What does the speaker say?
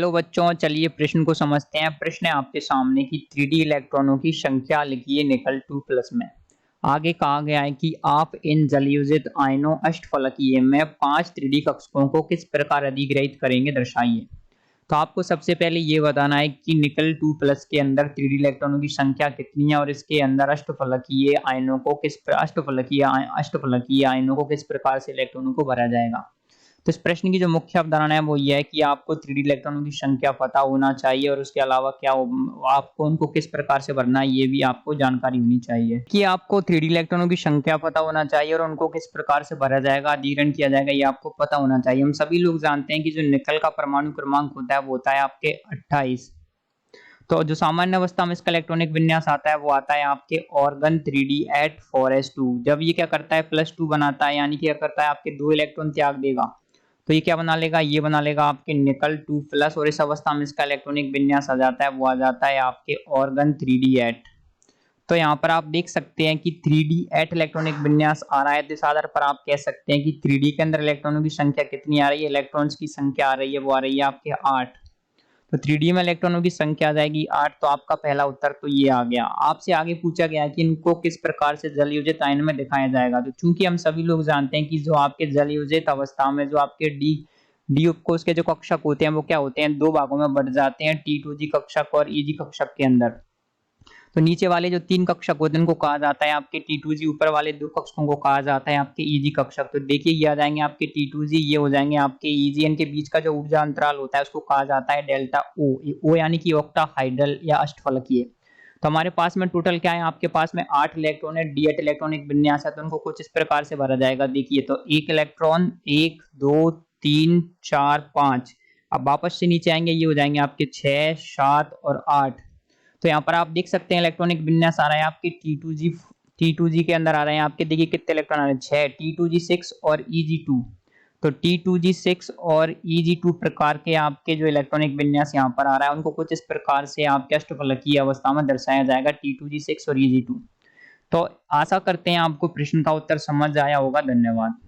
Hello बच्चों, चलिए प्रश्न को समझते हैं। प्रश्न है आपके सामने कि 3D इलेक्ट्रॉनों की संख्या लिखिए निकल 2+ में। आगे कहा गया है कि आप इन जलयोजित आयनों अष्टफलकीय में 5 3D कक्षकों को किस प्रकार अधिग्रहित करेंगे, दर्शाइए। तो आपको सबसे पहले ये बताना है कि निकल 2+ के अंदर 3D इलेक्ट्रॉनों की संख्या कितनी है और इसके अंदर अष्टफलकीय आयनों को किस प्रकार से इलेक्ट्रॉनों को भरा जाएगा। तो इस प्रश्न की जो मुख्य अवधारणा है वो ये है कि आपको 3D इलेक्ट्रॉनों की संख्या पता होना चाहिए और उसके अलावा आपको उनको किस प्रकार से भरना है ये भी आपको जानकारी होनी चाहिए। कि आपको 3D इलेक्ट्रॉनों की संख्या पता होना चाहिए और उनको किस प्रकार से भरा जाएगा, अधिग्रहण किया जाएगा, ये आपको पता होना चाहिए। हम सभी लोग जानते हैं कि जो निकल का परमाणु क्रमांक होता है वो होता है आपके 28। तो जो सामान्य अवस्था में इसका इलेक्ट्रॉनिक विन्यास आता है वो आता है आपके ऑर्गन 3D at 4s2। जब ये क्या करता है +2 बनाता है, यानी कि क्या करता है आपके 2 इलेक्ट्रॉन त्याग देगा, तो ये क्या बना लेगा, ये बना लेगा आपके निकल 2+। और इस अवस्था में इसका इलेक्ट्रॉनिक विन्यास आ जाता है, वो आ जाता है आपके ऑर्गन 3D at। तो यहाँ पर आप देख सकते हैं कि 3D at इलेक्ट्रॉनिक विन्यास आ रहा है। तो इस आधार पर आप कह सकते हैं कि 3D के अंदर इलेक्ट्रॉनों की संख्या कितनी आ रही है, इलेक्ट्रॉन्स की संख्या आ रही है, वो आ रही है आपके 8। तो 3D में इलेक्ट्रॉनों की संख्या आ जाएगी 8। तो आपका पहला उत्तर तो ये आ गया। आपसे आगे पूछा गया है कि इनको किस प्रकार से जलयोजित आयन में दिखाया जाएगा। तो चूंकि हम सभी लोग जानते हैं कि जो आपके जलयोजित अवस्था में जो आपके डी उपकोष के जो कक्षक होते हैं वो क्या होते हैं, दो भागों में बढ़ जाते हैं, T2G कक्षक और EG कक्षक के अंदर। तो नीचे वाले जो 3 कक्षक होते हैं उनको कहा जाता है आपके T2G, ऊपर वाले 2 कक्षकों को कहा जाता है आपके EG कक्षक। तो देखिए ये आ जाएंगे आपके T2G, ये हो जाएंगे आपके EG। इनके बीच का जो ऊर्जा अंतराल होता है उसको कहा जाता है डेल्टा O। O यानी कि ऑक्टाहाइड्रल या अष्टफलकीय। तो हमारे पास में टोटल क्या है, आपके पास में 8 इलेक्ट्रॉन है, D8 इलेक्ट्रॉनिक विन्यास है। तो उनको कुछ इस प्रकार से भरा जाएगा। देखिए तो 1 इलेक्ट्रॉन, 1 2 3 4 5। अब वापस से नीचे आएंगे, ये हो जाएंगे आपके 6 7 और 8। तो यहाँ पर आप देख सकते हैं इलेक्ट्रॉनिक विन्यास आ रहा है आपके T2G के अंदर आ रहे हैं आपके। देखिए कितने इलेक्ट्रॉन आ रहे हैं, 6, T2G6 और EG2। तो T2G6 और EG2 प्रकार के आपके जो इलेक्ट्रॉनिक विन्यास यहाँ पर आ रहा है उनको कुछ इस प्रकार से आपके अष्टफलकीय अवस्था में दर्शाया जाएगा, T2G6 और EG2। तो आशा करते हैं आपको प्रश्न का उत्तर समझ आया होगा। धन्यवाद।